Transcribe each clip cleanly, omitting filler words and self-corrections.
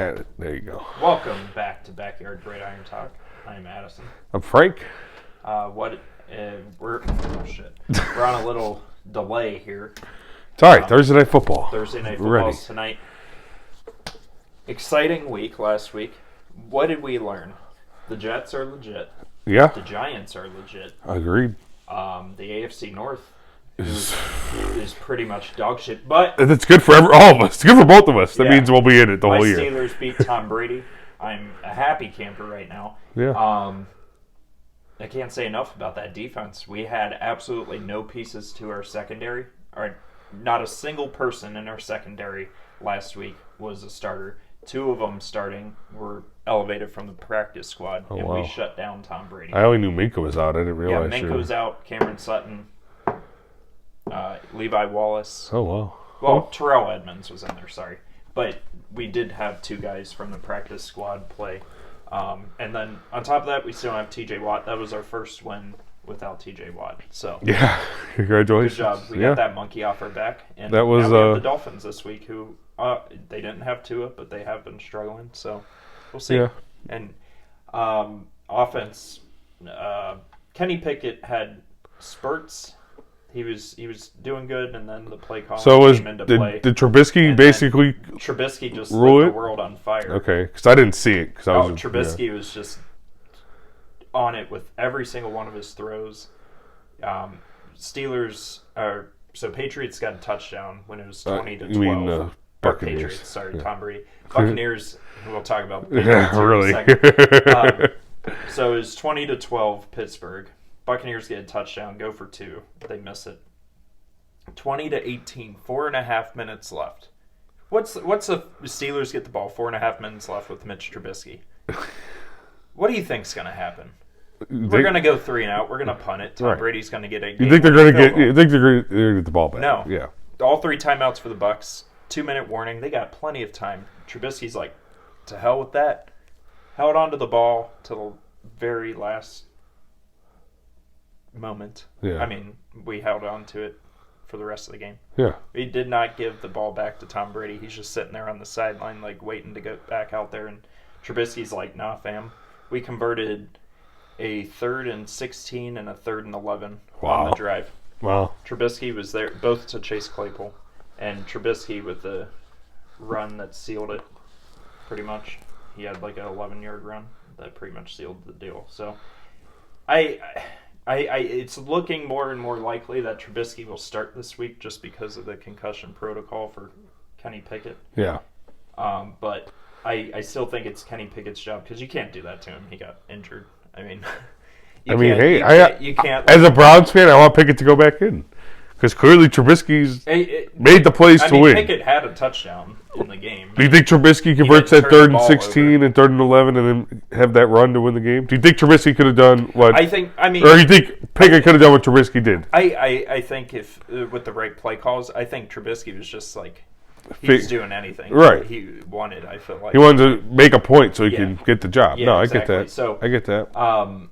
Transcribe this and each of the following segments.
There you go. Welcome back to Backyard Gridiron Talk. I'm Addison. I'm Frank. We're on a little delay here. It's all right. Thursday Night Football. Thursday Night We're Football's tonight. Exciting week last week. What did we learn? The Jets are legit. Yeah. The Giants are legit. Agreed. The AFC North is pretty much dog shit. But it's good for all of us. It's good for both of us. That Yeah. means we'll be in it the whole year. My Steelers beat Tom Brady. I'm a happy camper right now. Yeah. I can't say enough about that defense. We had absolutely no pieces to our secondary. Or not a single person in our secondary last week was a starter. Two of them starting were elevated from the practice squad, and wow. we shut down Tom Brady. I only knew Minka was out. I didn't Yeah, realize. Minka was out. Cameron Sutton, Levi Wallace. Oh, wow. Well, Terrell Edmonds was in there, sorry. But we did have two guys from the practice squad play. And then on top of that, we still have TJ Watt. That was our first win without TJ Watt. So Yeah. Congratulations. good job. We got that monkey off our back. And that was now we have the Dolphins this week, who they didn't have Tua, but they have been struggling. So we'll see. Yeah. And offense, Kenny Pickett had spurts. He was doing good, and then the play calling came into play. Did Trubisky And basically Trubisky just rule lit it? the world on fire. Okay, because I didn't see it. Trubisky was just on it with every single one of his throws. Patriots got a touchdown when it was 20-12. You mean Buccaneers? Patriots, sorry, Yeah. Tom Brady. Buccaneers. We'll talk about the Yeah, Patriots really. in a second. So it was 20-12 Pittsburgh. Buccaneers get a touchdown, go for two. They miss it. 20-18, 4.5 minutes left. What's the Steelers get the ball, 4.5 minutes left with Mitch Trubisky? What do you think's going to happen? We're going to go 3 and out. We're going to punt it. Tom Brady's going to get a game. You think they're going to get? You think they're going to get the ball back? No. Yeah. All 3 timeouts for the Bucs. 2-minute warning. They got plenty of time. Trubisky's like, to hell with that. Held onto the ball till the very last moment. Yeah. I mean, we held on to it for the rest of the game. Yeah. We did not give the ball back to Tom Brady. He's just sitting there on the sideline, like, waiting to go back out there. And Trubisky's like, nah, fam. We converted a 3rd and 16 and a 3rd and 11 on the drive. Wow. Trubisky was there, both to Chase Claypool. And Trubisky with the run that sealed it, pretty much. He had like an 11-yard run that pretty much sealed the deal. So, it's looking more and more likely that Trubisky will start this week just because of the concussion protocol for Kenny Pickett. Yeah. But I still think it's Kenny Pickett's job because you can't do that to him. He got injured. I mean, you can't. As a Browns fan, I want Pickett to go back in because clearly Trubisky's made the plays to win. Pickett had a touchdown in the game. Do you think Trubisky converts that 3rd and 16 and 3rd and 11 and then have that run to win the game? Do you think Trubisky could have done what? Or you think Pickett could have done what Trubisky did? I think if with the right play calls, I think Trubisky was just like he was doing anything he wanted. I feel like he wanted to make a point so he can get the job. Yeah, no, exactly. I get that. So I get that.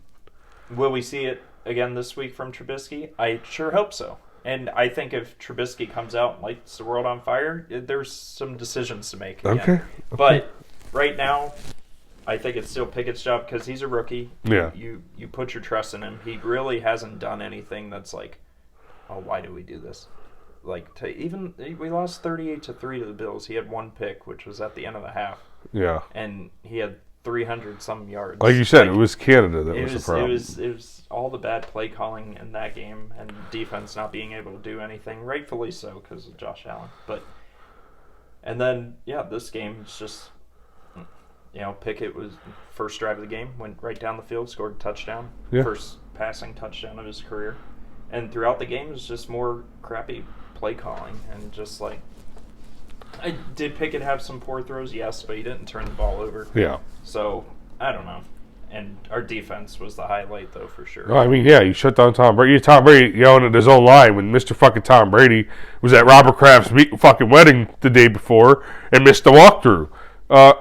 Will we see it again this week from Trubisky? I sure hope so. And I think if Trubisky comes out and lights the world on fire, there's some decisions to make again. Okay. But right now, I think it's still Pickett's job because he's a rookie. Yeah. You put your trust in him. He really hasn't done anything that's like, oh, why do we do this? Like, we lost 38-3 to the Bills. He had 1 pick, which was at the end of the half. Yeah. And he had 300-some yards. Like you said, it was Canada that was the problem. It was all the bad play calling in that game and defense not being able to do anything, rightfully so because of Josh Allen. And then this game is just, Pickett was first drive of the game, went right down the field, scored a touchdown, first passing touchdown of his career, and throughout the game it was just more crappy play calling and just like. Did Pickett have some poor throws? Yes, but he didn't turn the ball over. Yeah. So, I don't know. And our defense was the highlight, though, for sure. No, I mean, you shut down Tom Brady. Tom Brady yelling at his own line when Mr. fucking Tom Brady was at Robert Kraft's fucking wedding the day before and missed the walkthrough.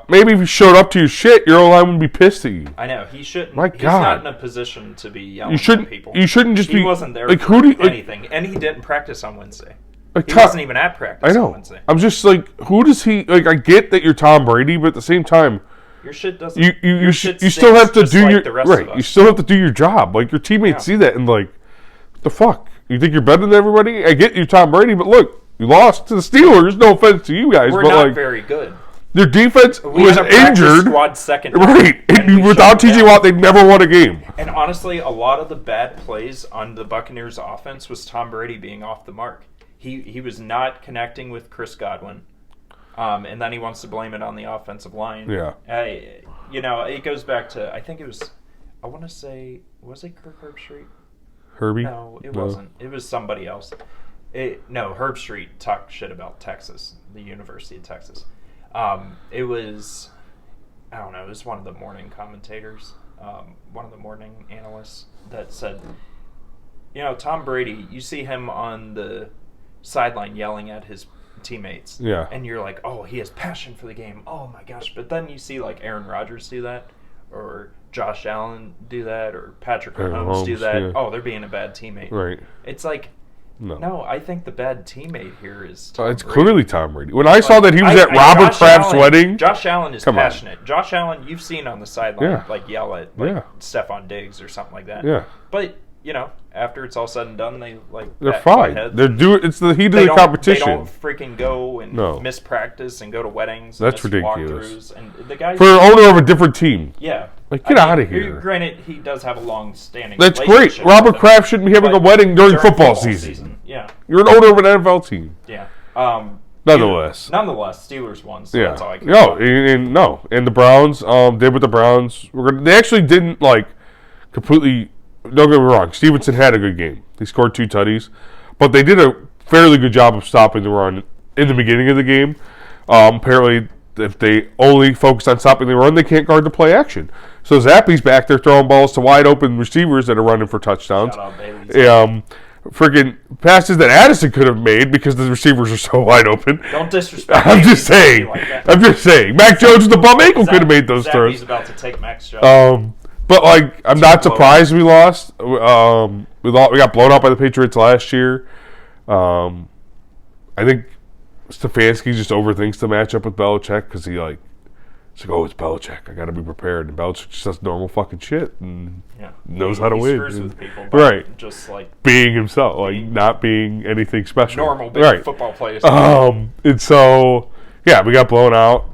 Maybe if you showed up to your shit, your own line would be pissed at you. I know. He shouldn't. My He's God. not in a position to be yelling You shouldn't, at people. You shouldn't just be... He wasn't there like, for anything. And he didn't practice on Wednesday. Like He wasn't even at practice I know. on Wednesday. I'm just like, who does he like? I get that you're Tom Brady, but at the same time, Your shit doesn't. you shit still have to stinks do just like your the rest right. of us. You still have to do your job. Like your teammates see that and like, what the fuck? You think you're better than everybody? I get you, Tom Brady, but look, you lost to the Steelers. No offense to you guys, We're but not like very good. their defense We was had a practice injured. squad second, Right, and we without shut them TJ down. Watt, they never won a game. And honestly, a lot of the bad plays on the Buccaneers' offense was Tom Brady being off the mark. He was not connecting with Chris Godwin, and then he wants to blame it on the offensive line. Yeah. It goes back to, I think it was, I want to say, was it Kirk Herbstreit? Herbie? No, it wasn't. It was somebody else. Herbstreit talked shit about Texas, the University of Texas. It was, I don't know, it was one of the morning commentators, one of the morning analysts that said, Tom Brady, you see him on the sideline yelling at his teammates. Yeah. And you're like, oh, he has passion for the game. Oh, my gosh. But then you see, like, Aaron Rodgers do that, or Josh Allen do that, or Patrick Mahomes do that. yeah. Oh, they're being a bad teammate. Right. It's like, no, I think the bad teammate here is Tom It's Brady. clearly Tom Brady. When I saw that he was at Josh Robert Kraft's Allen- wedding, Josh Allen is Come on. passionate. Josh Allen, you've seen on the sideline, Yeah. like, yell at Stephon Diggs or something like that. yeah, But, after it's all said and done, they, like, they're bat fine. heads. They're doing. It's the heat of They the don't- competition. They don't freaking go and No. miss practice and go to weddings. That's miss ridiculous. walkthroughs. And the guy, For an owner of a different team, yeah, like, get outta here. Granted, he does have a long-standing. that's great. relationship Robert with them, Kraft shouldn't be having a but wedding during football season. Yeah, You're an owner of an NFL team. yeah. Nonetheless. Nonetheless, Steelers won. So Yeah. that's all I can. No, and the Browns did what the Browns were gonna. They actually didn't like completely. Don't get me wrong. Stevenson had a good game. He scored 2 tutties, but they did a fairly good job of stopping the run in the beginning of the game. Apparently, if they only focus on stopping the run, they can't guard the play action. So Zappi's back there throwing balls to wide open receivers that are running for touchdowns. Shout out Bailey. Friggin' passes that Addison could have made because the receivers are so wide open. Don't disrespect. I'm Bailey just saying. like that. I'm just saying. Mac Jones with the bum ankle could have made those Zappy's throws. about to take Mac's job. But like, I'm not surprised we lost. We got blown out by the Patriots last year. I think Stefanski just overthinks the matchup with Belichick because he's like, oh, it's Belichick. I got to be prepared. And Belichick just does normal fucking shit and knows how to he win. screws with people, but Right. Just like Being himself, like not being anything special. normal big right. football players. And so, yeah, we got blown out.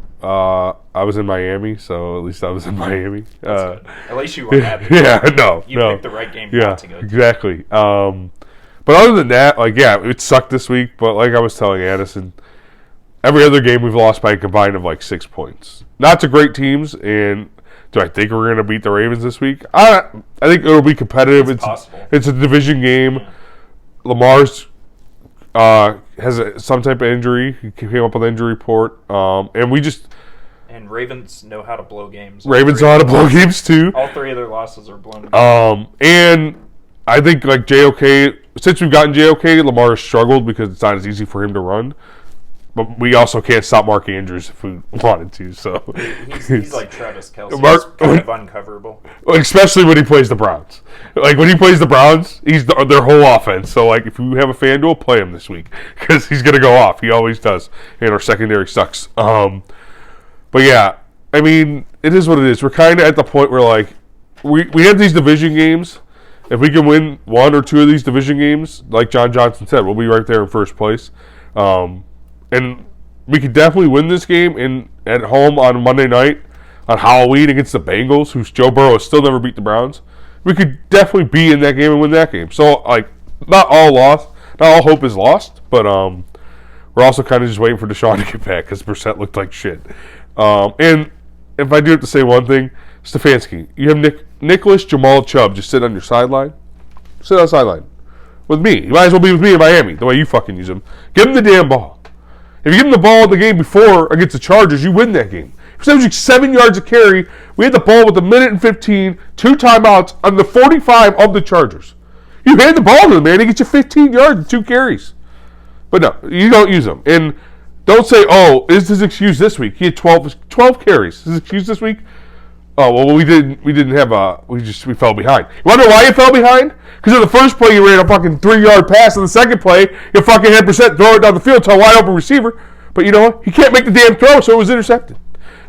I was in Miami, so at least I was in Miami. At least you were happy. Yeah, no. You picked the right game Yeah, not to go to. exactly. But other than that, like, yeah, it sucked this week. But like I was telling Addison, every other game we've lost by a combined of like 6 points. Not to great teams. And do I think we're going to beat the Ravens this week? I think it'll be competitive. It's possible. It's a division game. Yeah. Lamar's has some type of injury. He came up with an injury report. And we just... And Ravens know how to blow games. Ravens know how to blow games too. All 3 of their losses are blown. And I think like JOK, since we've gotten JOK, Lamar has struggled because it's not as easy for him to run. But we also can't stop Mark Andrews if we wanted to. So He's like Travis Kelce. Mark- He's kind of uncoverable. especially when he plays the Browns. Like when he plays the Browns, he's their whole offense. So like if you have a FanDuel, play him this week because he's gonna go off. He always does, and our secondary sucks. But yeah, I mean, it is what it is. We're kind of at the point where, like, we have these division games. If we can win 1 or 2 of these division games, like John Johnson said, we'll be right there in first place. And we could definitely win this game at home on Monday night on Halloween against the Bengals, who's Joe Burrow has still never beat the Browns. We could definitely be in that game and win that game. So, like, not all hope is lost, but we're also kind of just waiting for Deshaun to get back because Brissett looked like shit. And if I do have to say one thing, Stefanski, you have Nicholas Jamal Chubb just sit on your sideline. Sit on the sideline. With me. You might as well be with me in Miami, the way you fucking use him. Give him the damn ball. If you give him the ball in the game before against the Chargers, you win that game. He was averaging 7 yards a carry. We had the ball with 1:15, 2 timeouts on the 45 of the Chargers. You hand the ball to the man, he gets you 15 yards and 2 carries. But no, you don't use him. And don't say, oh, is his excuse this week? He had 12 carries. His excuse this week? Oh well, we didn't have we fell behind. You wonder why you fell behind? Because in the first play you ran a fucking 3-yard pass, and the second play you fucking had percent throw it down the field to a wide open receiver. But you know what? He can't make the damn throw, so it was intercepted.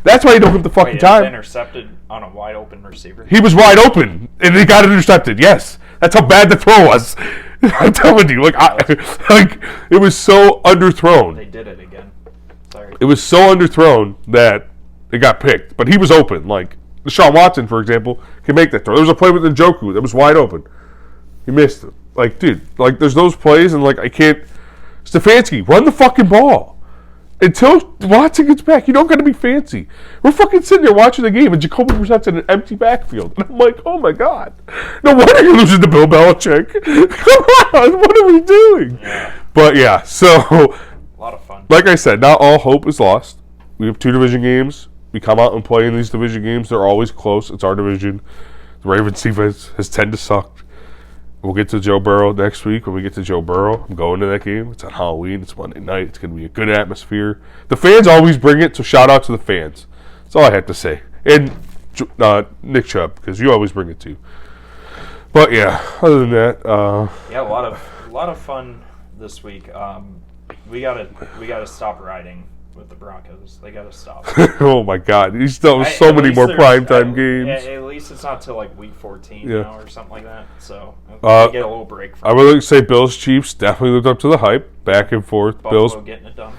That's why you don't get the fucking Wait, time. It was intercepted on a wide open receiver. He was wide open, and he got it intercepted. Yes, that's how bad the throw was. I'm telling you, it was so underthrown. They did it again. Sorry. It was so underthrown that it got picked. But he was open. Like Deshaun Watson, for example, can make that throw. There was a play with Njoku that was wide open. He missed it. Like, dude, like there's those plays, and like I can't. Stefanski, run the fucking ball. Until Watson gets back, you don't got to be fancy. We're fucking sitting there watching the game, and Jacoby Brissett's in an empty backfield. And I'm like, oh my God. No wonder you're losing to Bill Belichick. Come on, what are we doing? Yeah. But yeah, so. A lot of fun. Like I said, not all hope is lost. We have 2 division games. We come out and play in these division games. They're always close. It's our division. The Ravens defense has tended to suck. We'll get to Joe Burrow next week. When we get to Joe Burrow, I'm going to that game. It's on Halloween. It's Monday night. It's going to be a good atmosphere. The fans always bring it, so shout out to the fans. That's all I have to say. And Nick Chubb, because you always bring it too. But yeah, other than that, yeah, a lot of fun this week. We gotta stop riding with the Broncos. They gotta stop. oh my God, you still have so many more primetime games. At least it's not till like week 14 now or something like that. So we get a little break from I would like to say Bills Chiefs definitely lived up to the hype. Back and forth. Buffalo Bills getting it done.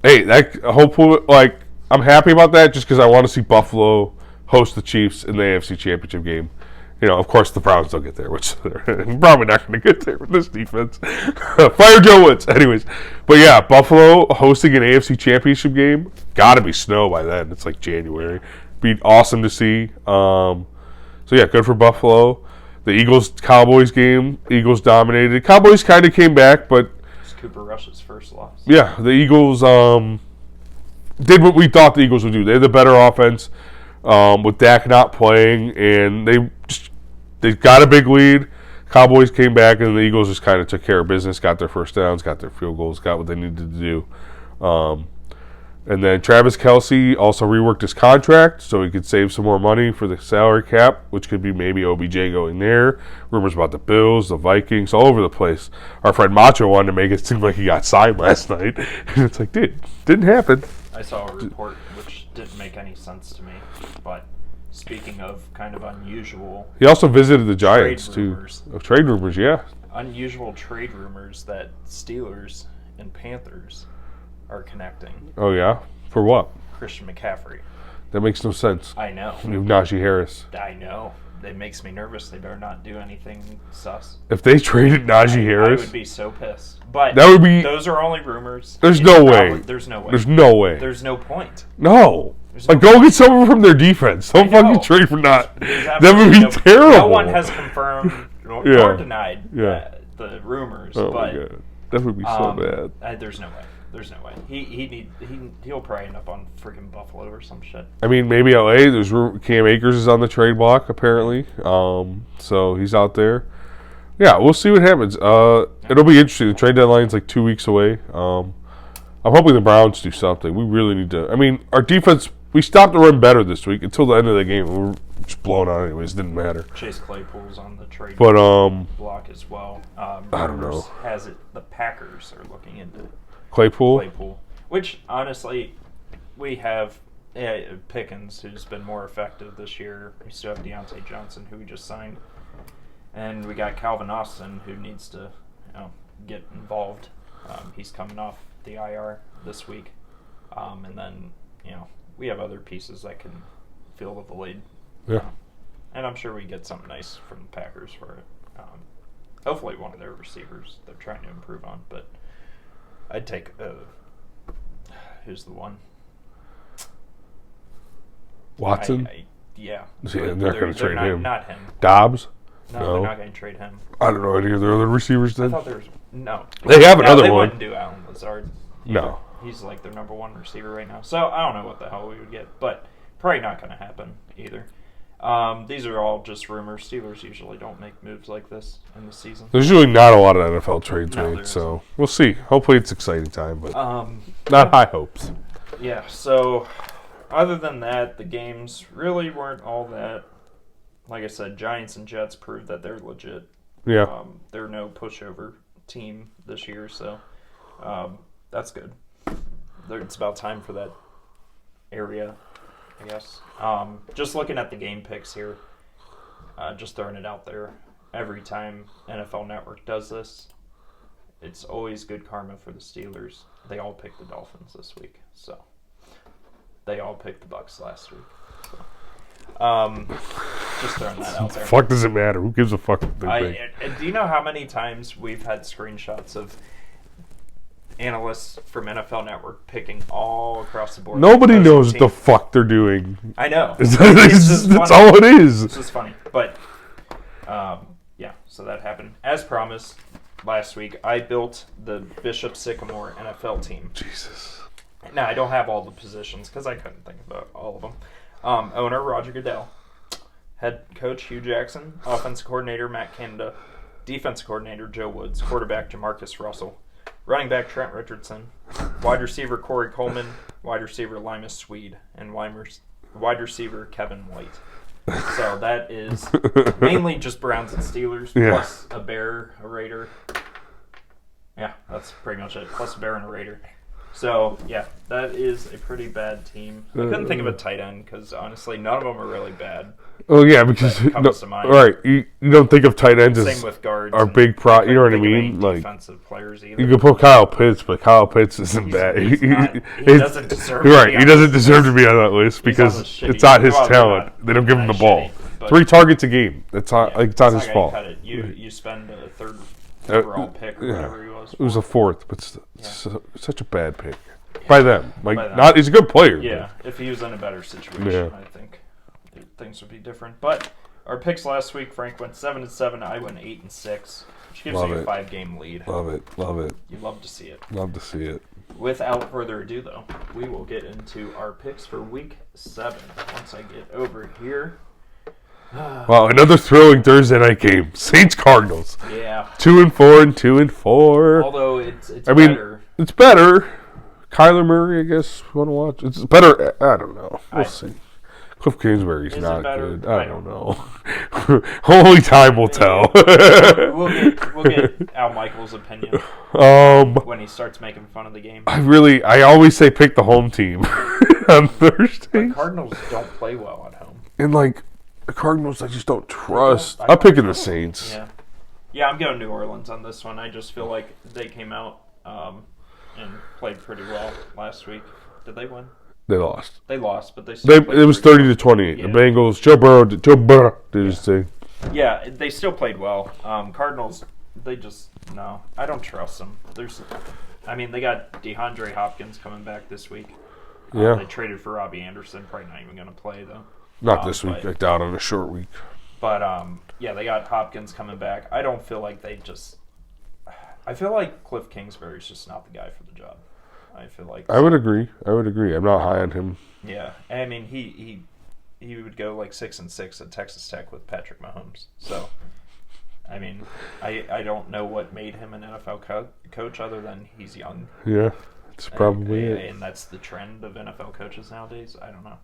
Hey, that hopefully, like, I'm happy about that just because I want to see Buffalo host the Chiefs in the AFC Championship game. You know, of course, the Browns don't get there, which they're probably not going to get there with this defense. Fire Joe Woods. Anyways, but yeah, Buffalo hosting an AFC Championship game. Got to be snow by then. It's like January. Be awesome to see. So yeah, good for Buffalo. The Eagles-Cowboys game. Eagles dominated. Cowboys kind of came back, but It's Cooper Rush's first loss. yeah, the Eagles did what we thought the Eagles would do. They had the better offense with Dak not playing, and they got a big lead. Cowboys came back, and the Eagles just kind of took care of business, got their first downs, got their field goals, got what they needed to do. And then Travis Kelce also reworked his contract so he could save some more money for the salary cap, which could be maybe OBJ going there. Rumors about the Bills, the Vikings, all over the place. Our friend Macho wanted to make it seem like he got signed last night. And it's like, dude, didn't happen. I saw a report which didn't make any sense to me, but speaking of kind of unusual He also visited the Giants, trade too. rumors. Trade rumors, yeah. Unusual trade rumors that Steelers and Panthers are connecting. Oh, yeah? For what? Christian McCaffrey. That makes no sense. I know. You have Najee Harris. I know. It makes me nervous. They better not do anything sus. If they traded Najee Harris, I would be so pissed. But that would be. those are only rumors. There's no way. There's no way. There's no way. There's no point. No. There's Like, no go get someone from their defense. Don't I know. fucking trade for not. There's That would absolutely be terrible. No one has confirmed nor Yeah. denied Yeah. the rumors. Oh but my God. That would be so bad. There's no way. There's no way. He'll probably end up on freaking Buffalo or some shit. I mean, maybe LA. There's Cam Akers is on the trade block apparently, so he's out there. Yeah, we'll see what happens. It'll be interesting. The trade deadline's like 2 weeks away. I'm hoping the Browns do something. We really need to. I mean, our defense. We stopped the run better this week until the end of the game. We were just blown out anyways. It didn't matter. Chase Claypool's on the trade But block as well. I don't know. Rumors has it the Packers are looking into Claypool. Which honestly, we have Pickens, who's been more effective this year. We still have Deontay Johnson, who we just signed, and we got Calvin Austin, who needs to get involved. He's coming off the IR this week, and then we have other pieces that can fill the void. Yeah. And I'm sure we get something nice from the Packers for it. Hopefully one of their receivers they're trying to improve on, but I'd take who's the one? Watson? Yeah. They're not going to trade him. Not him. Dobbs? No, No. they're not going to trade him. I don't know any of their other receivers I then. thought there was no. They have another they one. wouldn't do Alan Lazard. No. He's like their number one receiver right now. So I don't know what the hell we would get, but probably not going to happen either. These are all just rumors. Steelers usually don't make moves like this in the season. There's usually not a lot of NFL trades No, made, there so we'll see. Hopefully it's exciting time, but Um, not high hopes. yeah. So other than that, the games really weren't all that. Like I said, Giants and Jets proved that they're legit. Yeah. They're no pushover team this year, so that's good. It's about time for that area, I guess. Just looking at the game picks here, just throwing it out there. Every time NFL Network does this, it's always good karma for the Steelers. They all picked the Dolphins this week, so they all picked the Bucs last week. So. Just throwing that out there. Fuck does it matter? Who gives a fuck? Do you know how many times we've had screenshots of analysts from NFL Network picking all across the board? Nobody knows what the fuck they're doing. I know. That's all it is. This is funny. But, yeah, so that happened. As promised, last week, I built the Bishop Sycamore NFL team. Jesus. Now, I don't have all the positions because I couldn't think about all of them. Owner, Roger Goodell. Head coach, Hugh Jackson. Offensive coordinator, Matt Canada. Defensive coordinator, Joe Woods. Quarterback, Jamarcus Russell. Running back, Trent Richardson. Wide receiver, Corey Coleman. Wide receiver, Limas Swede. And wide receiver, Kevin White. So that is mainly just Browns and Steelers, plus a Bear, a Raider. Yeah, that's pretty much it. Plus a Bear and a Raider. So, yeah, that is a pretty bad team. I couldn't think of a tight end because, honestly, none of them are really bad. Oh, yeah, because to mind. Right, you don't think of tight ends as with guards our big pro. You know what I mean? Like defensive players either. You could put Kyle Pitts, but Kyle Pitts isn't bad. He doesn't deserve. Right, he doesn't deserve to be on that list because it's not his talent. They don't give him the ball. 3 targets a game. It's not his fault. You spend a third overall pick or whatever he was. It was a 4th, but such a bad pick by them. He's a good player. Yeah, if he was in a better situation, I think things would be different. But our picks last week, Frank went 7-7. I went 8-6, which gives you a 5-game lead. Love it. You love to see it. Love to see it. Without further ado, though, we will get into our picks for Week 7 once I get over here. Wow, another thrilling Thursday night game. Saints Cardinals. Yeah. 2-4 and 2-4. Although it's better. It's better. Kyler Murray, I guess, want to watch. It's better. I don't know. We'll see. Cliff Kingsbury's not good. I don't know. Only time will tell. We'll get Al Michaels' opinion when he starts making fun of the game. I always say pick the home team on Thursday. The Cardinals don't play well at home. And the Cardinals, I just don't trust. I'm picking the Saints. Yeah, I'm going New Orleans on this one. I just feel like they came out and played pretty well last week. Did they win? They lost. They lost, but they still played it was 30-28. Yeah. The Bengals, Joe Burrow did his thing. Yeah, they still played well. Cardinals, they just, no. I don't trust them. They got DeAndre Hopkins coming back this week. Yeah. They traded for Robbie Anderson. Probably not even going to play, though. Not this week. I doubt on a short week. But, they got Hopkins coming back. I don't feel like I feel like Cliff Kingsbury's just not the guy for the job. I feel like... I would agree. I'm not high on him. Yeah. I mean, he would go 6-6 at Texas Tech with Patrick Mahomes. So, I mean, I don't know what made him an NFL coach other than he's young. Yeah, that's probably it. And that's the trend of NFL coaches nowadays. I don't know.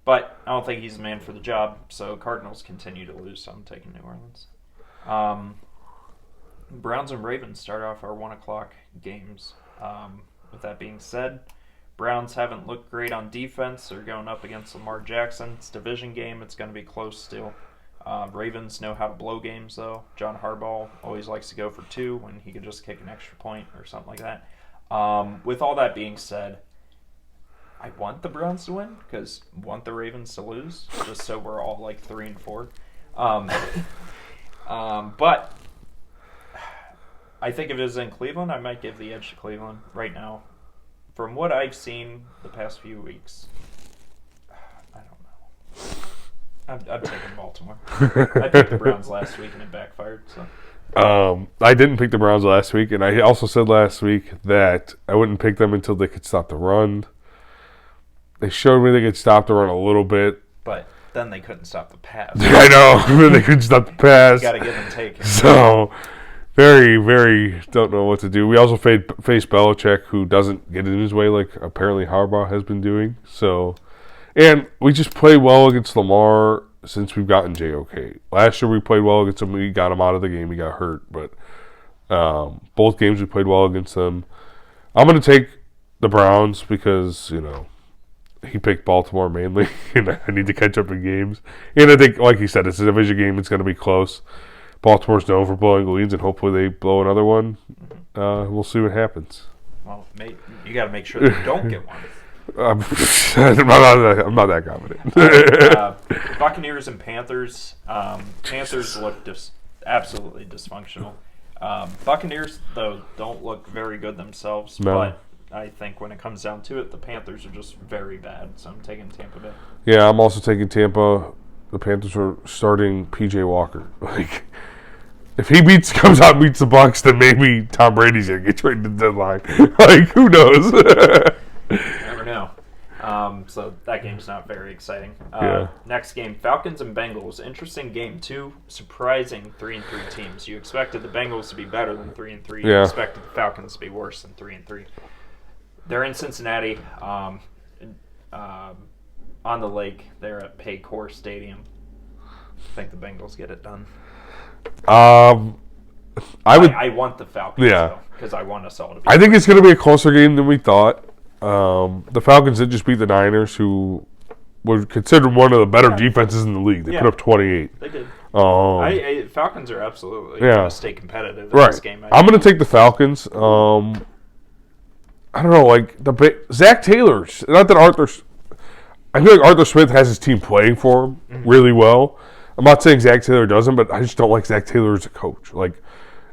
But I don't think he's the man for the job. So Cardinals continue to lose, so I'm taking New Orleans. Browns and Ravens start off our 1 o'clock games. With that being said, Browns haven't looked great on defense. They're going up against Lamar Jackson. It's a division game. It's going to be close still. Ravens know how to blow games, though. John Harbaugh always likes to go for 2 when he could just kick an extra point or something like that. With all that being said, I want the Browns to win because I want the Ravens to lose, just so we're all 3-4. But I think if it was in Cleveland, I might give the edge to Cleveland right now. From what I've seen the past few weeks, I don't know. I'm taking Baltimore. I picked the Browns last week and it backfired. So. I didn't pick the Browns last week, and I also said last week that I wouldn't pick them until they could stop the run. They showed me they could stop the run a little bit. But then they couldn't stop the pass. I know. They couldn't stop the pass. You got to give and take. So... very, very don't know what to do. We also faced Belichick, who doesn't get in his way like apparently Harbaugh has been doing. So And we just play well against Lamar since we've gotten JOK. Last year we played well against him. We got him out of the game. He got hurt. But both games we played well against them. I'm going to take the Browns because, he picked Baltimore mainly. And I need to catch up in games. And I think, like you said, it's a division game. It's going to be close. Baltimore's known for blowing leads, and hopefully they blow another one. We'll see what happens. Well, you got to make sure they don't get one. I'm not that confident. Right, Buccaneers and Panthers. Panthers look just absolutely dysfunctional. Buccaneers, though, don't look very good themselves. No. But I think when it comes down to it, the Panthers are just very bad. So I'm taking Tampa Bay. Yeah, I'm also taking Tampa. The Panthers are starting PJ Walker. Like, if he comes out and beats the Bucs, then maybe Tom Brady's gonna get traded to the deadline. Like, who knows? Never know. So that game's not very exciting. Yeah. Next game, Falcons and Bengals. Interesting game. Two surprising 3-3 teams. You expected the Bengals to be better than 3-3. You Yeah. expected the Falcons to be worse than 3-3. They're in Cincinnati, on the lake. They're at Paycor Stadium. I think the Bengals get it done. I would. I want the Falcons, Yeah. because I want us all to be. I think it's going to be a closer game than we thought. The Falcons did just beat the Niners, who were considered one of the better defenses in the league. They Yeah. put up 28. They did. Um, Falcons are absolutely Yeah. going to stay competitive in right. this game. I'm going to take the Falcons. I don't know, like Zach Taylor. Not that I feel like Arthur Smith has his team playing for him really well. I'm not saying Zach Taylor doesn't, but I just don't like Zach Taylor as a coach. Like,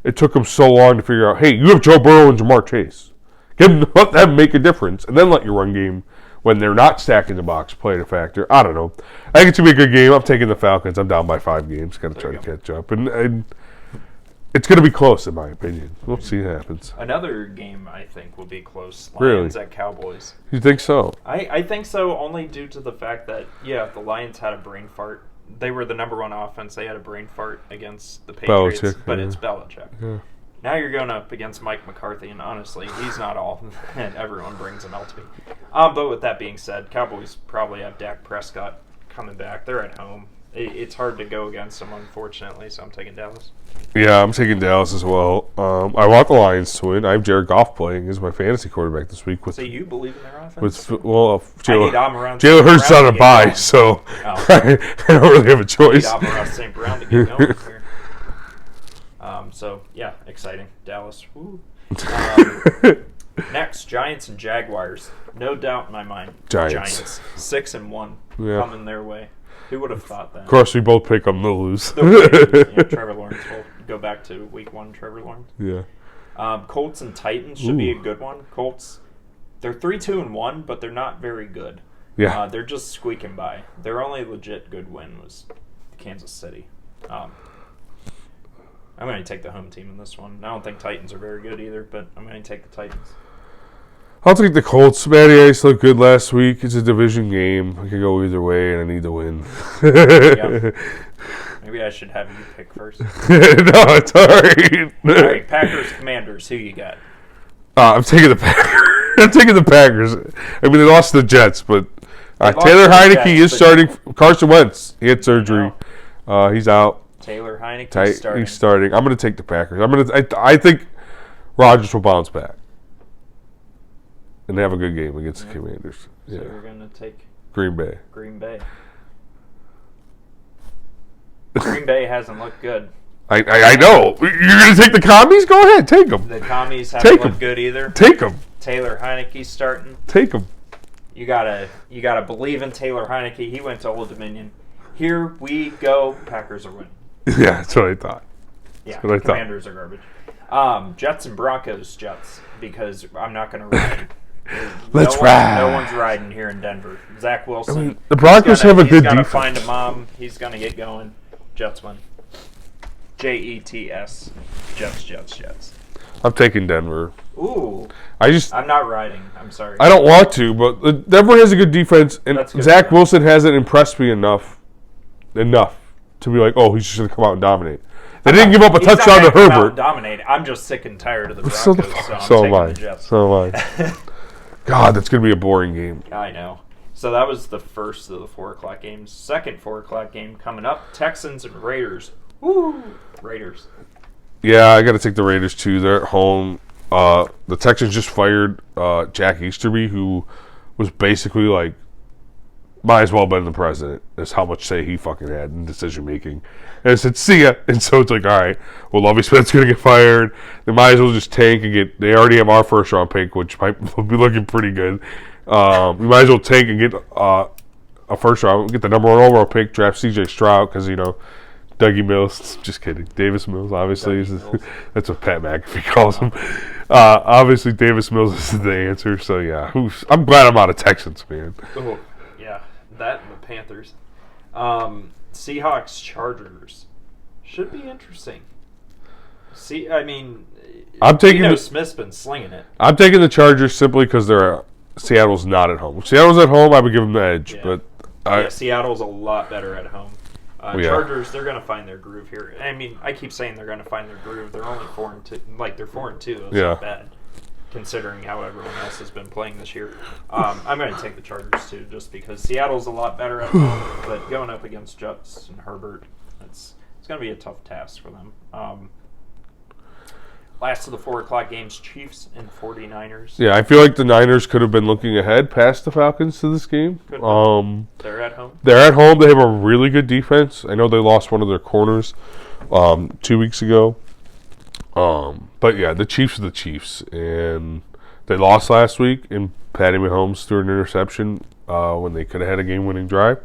it took him so long to figure out, hey, you have Joe Burrow and Jamar Chase. Let them make a difference, and then let your run game, when they're not stacking the box, play a factor. I don't know. I think it's going to be a good game. I'm taking the Falcons. I'm down by 5 games. Got to try to catch up. And it's going to be close, in my opinion. We'll see what happens. Another game I think will be close. Really? Lions at Cowboys. You think so? I think so, only due to the fact that, the Lions had a brain fart. They were the number one offense. They had a brain fart against the Patriots, Belichick, but yeah. it's Belichick. Yeah. Now you're going up against Mike McCarthy, and honestly, he's not all, and everyone brings him out to be. But with that being said, Cowboys probably have Dak Prescott coming back. They're at home. It's hard to go against them, unfortunately, so I'm taking Dallas. Yeah, I'm taking Dallas as well. I want the Lions to win. I have Jared Goff playing as my fantasy quarterback this week. So you believe in their offense? Jalen Hurts on a bye, so I don't really have a choice. I need Amon-Ra St. Brown to get going here. So, exciting. Dallas. Woo. Next, Giants and Jaguars. No doubt in my mind. Giants. 6-1 Yeah. coming their way. Who would have thought that? Of course, we both pick them to lose. Trevor Lawrence will go back to week 1, Trevor Lawrence. Yeah. Colts and Titans should be a good one. Colts, they're 3-2-1, but they're not very good. Yeah. They're just squeaking by. Their only legit good win was Kansas City. I'm going to take the home team in this one. I don't think Titans are very good either, but I'm going to take the Titans. I'll take the Colts. Matty Ice looked good last week. It's a division game. I could go either way, and I need to win. Maybe I should have you pick first. No, it's all right. All right, Packers, Commanders. Who you got? I'm taking the Packers. I'm taking the Packers. I mean, they lost to the Jets, but Taylor Heineke is starting. Carson Wentz, he had surgery. He's out. Taylor Heineke starting. He's starting. I'm going to take the Packers. I think Rodgers will bounce back and have a good game against the Commanders. So we're going to take Green Bay. Green Bay. Green Bay hasn't looked good. I know. You're going to take the commies? Go ahead. Take them. The commies haven't looked good either. Take them. Taylor Heineke's starting. Take them. You gotta believe in Taylor Heineke. He went to Old Dominion. Here we go. Packers are winning. Yeah, that's what I thought. Yeah, what I thought. Commanders are garbage. Jets and Broncos. Jets, because I'm not going to ride. Let's ride. No one's riding here in Denver. Zach Wilson. I mean, the Broncos have a good defense. He's going to find a mom. He's going to get going. Jets win. Jets. Jets. I'm taking Denver. Ooh. I'm not riding. I'm sorry. I don't want to, but Denver has a good defense, and Zach Wilson hasn't impressed me enough to be like, oh, he's just going to come out and dominate. They didn't give up a touchdown to Herbert. Dominate. I'm just sick and tired of the Broncos, so I'm taking am I. the Jets. So am I. God, that's going to be a boring game. I know. So that was the first of the 4 o'clock games. Second 4 o'clock game coming up: Texans and Raiders. Woo, Raiders. Yeah, I got to take the Raiders too. They're at home. The Texans just fired Jack Easterby, who was basically like, might as well have been the president. That's how much say he fucking had in decision making. And I said, see ya. And so it's like, all right, well, Lovie Smith's going to get fired. They might as well just tank and get. They already have our first round pick, which might be looking pretty good. We might as well tank and get a first round, get the number 1 overall pick, draft C.J. Stroud because Dougie Mills. Just kidding. Davis Mills, obviously. Mills. That's what Pat McAfee calls him. Obviously, Davis Mills is the answer. So, yeah. I'm glad I'm out of Texans, man. Oh, yeah. That and the Panthers. Seahawks, Chargers. Should be interesting. I'm taking Geno Smith's been slinging it. I'm taking the Chargers simply because Seattle's not at home. If Seattle's at home, I would give them the edge. Yeah. But Seattle's a lot better at home. Chargers, they're going to find their groove here. I keep saying they're going to find their groove. They're only 4-2. Like, they're 4-2. That's not bad, considering how everyone else has been playing this year. I'm going to take the Chargers, too, just because Seattle's a lot better at home. But going up against Justin Herbert, it's going to be a tough task for them. Last of the 4 o'clock games, Chiefs and 49ers. Yeah, I feel like the Niners could have been looking ahead past the Falcons to this game. They're at home. They're at home. They have a really good defense. I know they lost one of their corners 2 weeks ago. But yeah, the Chiefs are the Chiefs, and they lost last week. And Patty Mahomes threw an interception when they could have had a game-winning drive.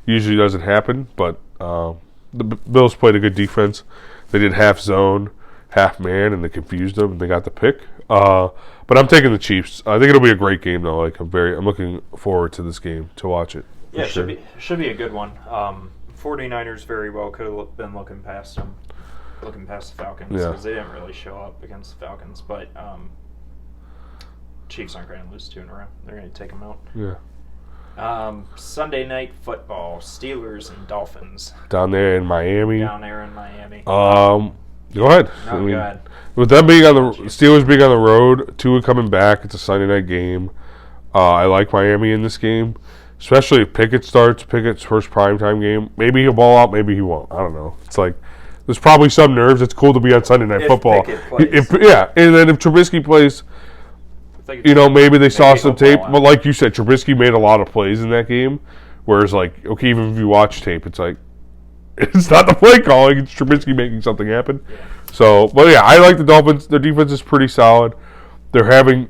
Usually doesn't happen, but the Bills played a good defense. They did half zone, half man, and they confused them, and they got the pick. But I'm taking the Chiefs. I think it'll be a great game, though. I'm looking forward to this game to watch it. Yeah, should be a good one. 49ers very well could have been looking past the Falcons because they didn't really show up against the Falcons. But Chiefs aren't going to lose 2 in a row. They're going to take them out. Yeah. Sunday night football: Steelers and Dolphins. Down there in Miami. Go ahead. No, go ahead. With them being Steelers being on the road, Tua coming back, it's a Sunday night game. I like Miami in this game, especially if Pickett starts. Pickett's first primetime game. Maybe he'll ball out, maybe he won't. I don't know. It's like there's probably some nerves. It's cool to be on Sunday night football. And then if Trubisky plays, maybe they saw some tape. But like you said, Trubisky made a lot of plays in that game. Whereas, even if you watch tape, it's like, it's not the play calling, it's Trubisky making something happen. Yeah. So, but yeah, I like the Dolphins. Their defense is pretty solid. They're having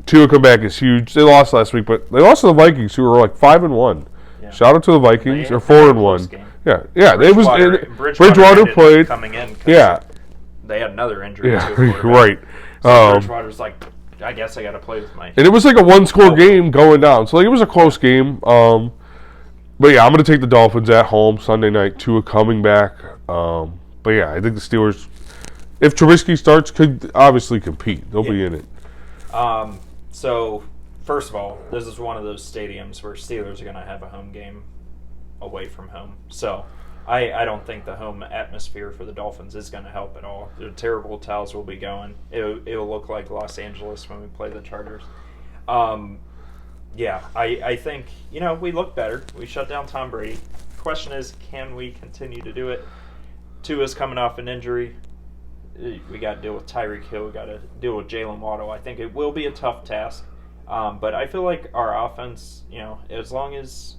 Tua come back is huge. They lost last week, but they lost to the Vikings, who were 5-1. Yeah. Shout out to the Vikings. They're 4-1. Yeah. Bridgewater played coming in. Yeah. They had another injury. Yeah, too, right. So Bridgewater's like, I guess I got to play with my. And it was like a one-score game going down, so it was a close game. But yeah, I'm going to take the Dolphins at home Sunday night. Tua coming back. But yeah, I think the Steelers, if Trubisky starts, could obviously compete. They'll be in it. So, first of all, this is one of those stadiums where Steelers are going to have a home game away from home. So, I don't think the home atmosphere for the Dolphins is going to help at all. The terrible towels will be going. It'll look like Los Angeles when we play the Chargers. Yeah, I think, we look better. We shut down Tom Brady. Question is, can we continue to do it? Tua's coming off an injury. We got to deal with Tyreek Hill. We got to deal with Jalen Waddle. I think it will be a tough task. But I feel like our offense, as long as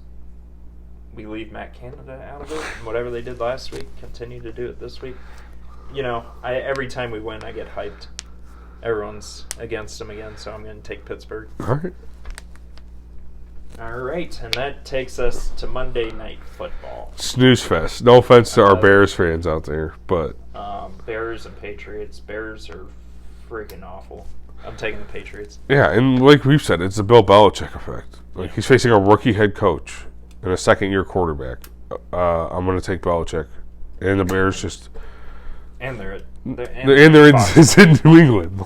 we leave Matt Canada out of it, whatever they did last week, continue to do it this week. Every time we win, I get hyped. Everyone's against them again, so I'm going to take Pittsburgh. All right, and that takes us to Monday Night Football. Snooze fest. No offense to our Bears fans out there, but Bears and Patriots. Bears are freaking awful. I'm taking the Patriots. Yeah, and like we've said, it's the Bill Belichick effect. He's facing a rookie head coach and a second-year quarterback. I'm going to take Belichick, and the Bears just. And they're in New England.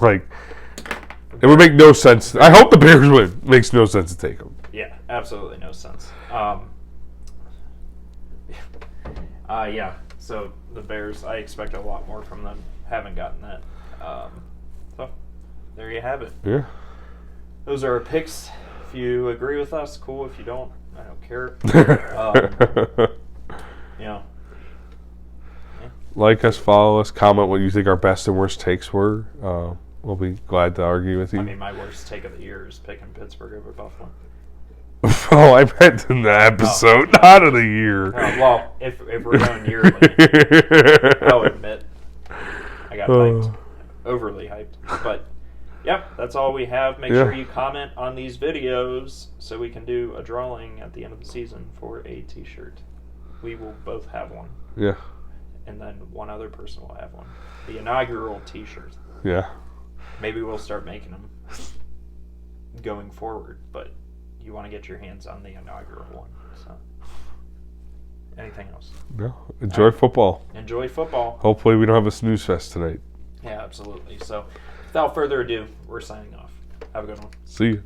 It would make no sense. I hope the Bears win. Makes no sense to take them. Yeah, absolutely no sense. Yeah. So the Bears, I expect a lot more from them. Haven't gotten that. So there you have it. Yeah. Those are our picks. If you agree with us, cool. If you don't, I don't care. You know, Like us, follow us, comment what you think our best and worst takes were. We'll be glad to argue with you. I mean, my worst take of the year is picking Pittsburgh over Buffalo. Oh, I meant in the episode, not of the year. Well, if we're going yearly, I'll admit I got hyped, overly hyped. But yeah, that's all we have. Make sure you comment on these videos so we can do a drawing at the end of the season for a T-shirt. We will both have one. Yeah. And then one other person will have one. The inaugural T-shirt. Yeah. Maybe we'll start making them going forward, but you want to get your hands on the inaugural one. So, anything else? No. Enjoy football. Enjoy football. Hopefully we don't have a snooze fest tonight. Yeah, absolutely. So, without further ado, we're signing off. Have a good one. See you.